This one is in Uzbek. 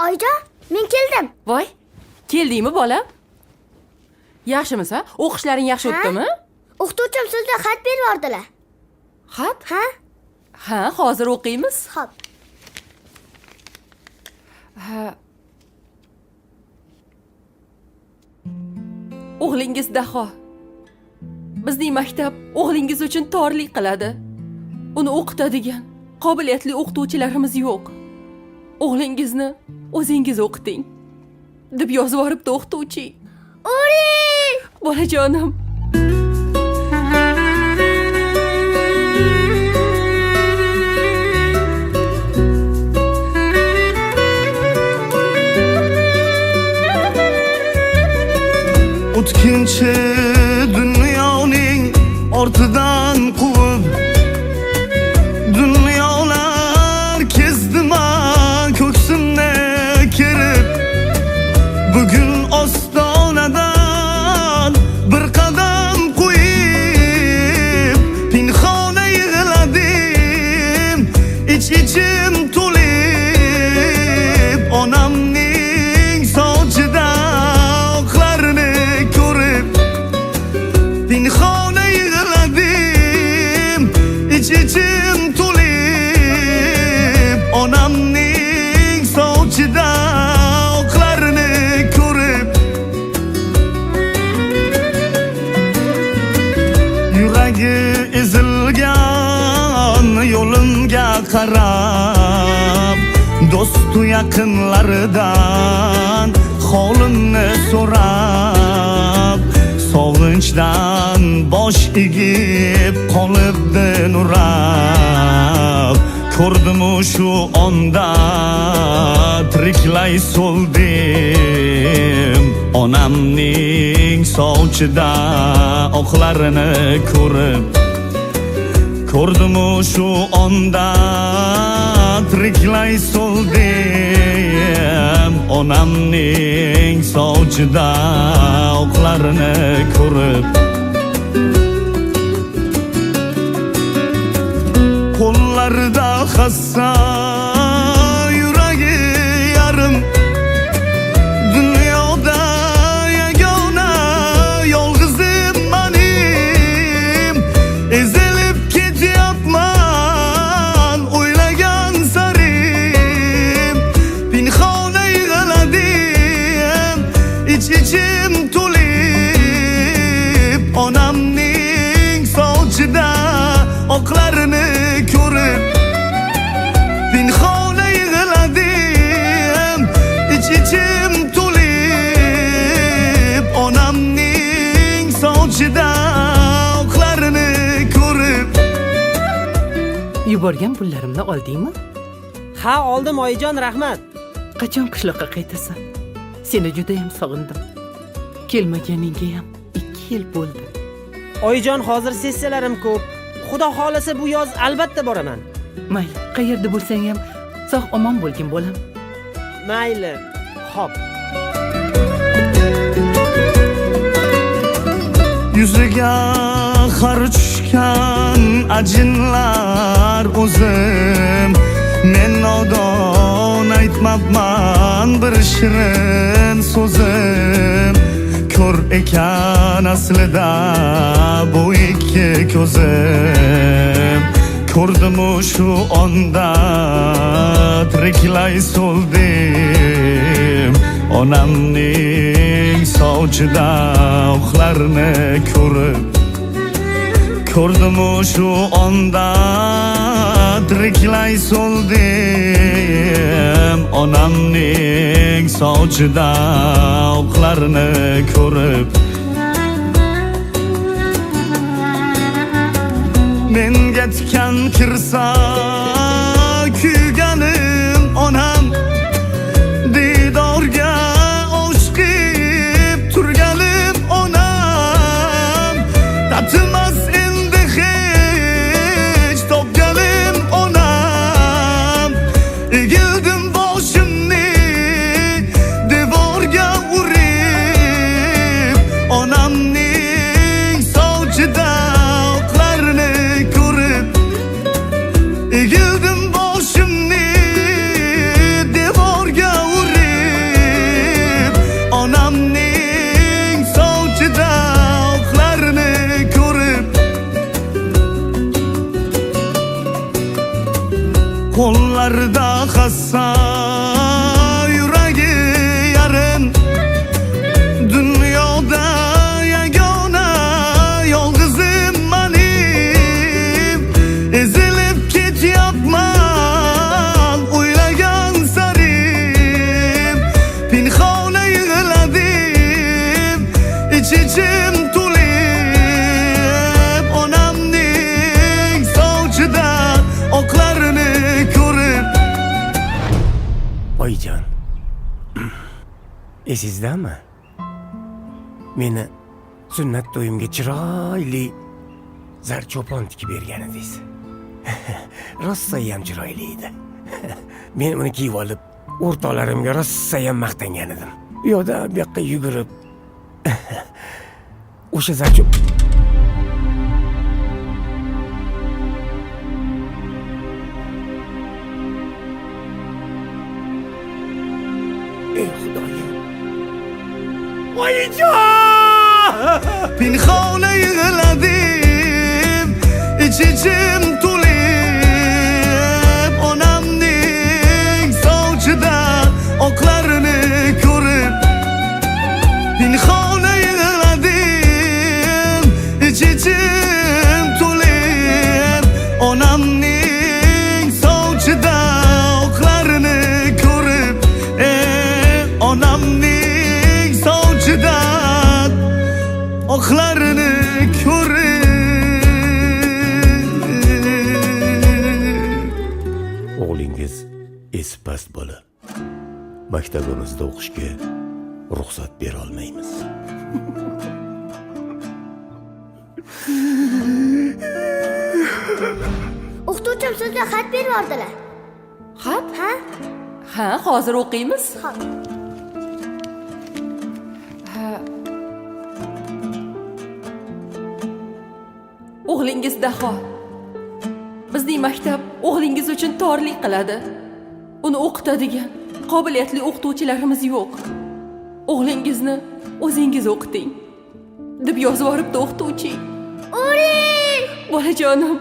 Oyijon, men keldim. Voy, keldingmi bolam? Yaxshimisiz? O'qishlaring yaxshi o'tdimi? O'qituvchim sizga xat berib yubordilar. Xat? Ha? Ha, hozir o'qiymiz. Xo'p. O'g'lingiz Daho. Bizning maktab o'g'lingiz uchun torlik qiladi. Uni o'qitadigan qobiliyatli o'qituvchilarimiz yo'q. O'g'lingizni o'zingiz o'qiting, deb yozib yuboribdi o'qituvchi. Uri! Bolajonim. O'tkinchi dunyoning ortidan quvib dunyolar kezdima ko'ksimni kirib bugun ostonadan bir qadam qo'yib pinhona yig'ladim ichim to'lib onamning sochida oqlarini ko'rib pinhona yig'ladim ichim to'lib onamning sochida oqlarini ko'rib yuragi ezilgan yo'limga qarab do'stu yaqinlaridan holimni so'rab sog'inchdan bosh egib qolibdi nurab ko'rdimu shu onda tiriklay so'ldim onamning sochida oqlarini ko'rib ko'rdimu shu onda tiriklay so'ldim onamning sochida oqlarini ko'rib qo'llarida hassa yuragi yarim dunyoda yagona yolg'izim menim ezilib ketyapman o'ylagan sarim pinhona yig'ladim ichim to'lib onamning sochida oqlarini ko'rib pinhona yig'ladim ichim to'lib onamning sochida oqlarini ko'rib Yuborgan pullarimni oldingmi? Ha, oldim oyijon, rahmat. Qachon qishloqqa qaytasan? Seni juda ham sog'indim. Kelmaganingga ham 2 yil bo'ldi. Oyijon, hozir sessiyalarim ko'p. Xudo xolasa bu yoz albatta boraman. Mayli, qayerda bo'lsang ham sog' omon bo'lgin bolam. Mayli. Xo'p. yuziga har tushgan ajinlar o'zim men nodon aytmabman bir shirin so'zim ko'r ekan aslida bu ikki ko'zim ko'rdimu shu onda tiriklay so'ldim onamning sochida oqlarini ko'rib ko'rdimu shu onda tiriklay so'ldim onamning sochida oqlarini ko'rib menga tikan kirsa kuyganim onam didorga oshqib turganim onam tatimas endi hech topganim onam egildim boshimni devorga urib onamning sochida oqlarini ko'rib egildim Qo'llarida hassa, yuragi yarim. Dunyoda yagona yolg'izim manim. Ezilib ketyapman o'ylagan sarim. Pinhona yig'ladim, ich-ichim to'lib. Onamning sovchida oqlarini ko'rib. Oyijon, esizdami? Meni sunnat to'yimga chiroyli zarchopon tikib bergan edingiz. Rossayam chiroyli edi. Men uni kiyib olib, o'rtoqlarimga rossayam maqtangan edim. U yoqda bu yoqqa yugurib o'sha zarchop Ey Xudoyim. Oyijon! Pinhona yig'ladim, ich-ichim to'lib. Onamning sovchida oqlarini ko'rib. Pinhona yig'ladim, ich-ichim to'lib. Onamning sovchida oqlarini ko'rib. Onamning sovchida oqlarini ko'rib. O'g'lingiz esi past bola. Maktabimizda o'qishga ruxsat bera olmaymiz. O'qituvchim sizga xat berib yubordilar. Xat? Ha? Ha, hozir o'qiymiz. Xo'p. O'g'lingiz Daho. Bizning maktab o'g'lingiz uchun torlik qiladi. Uni o'qitadigan qobiliyatli o'qituvchilarimiz yo'q. O'g'lingizni o'zingiz o'qiting, deb yozib yuboribdi o'qituvchi. O'ring! Bolajonim.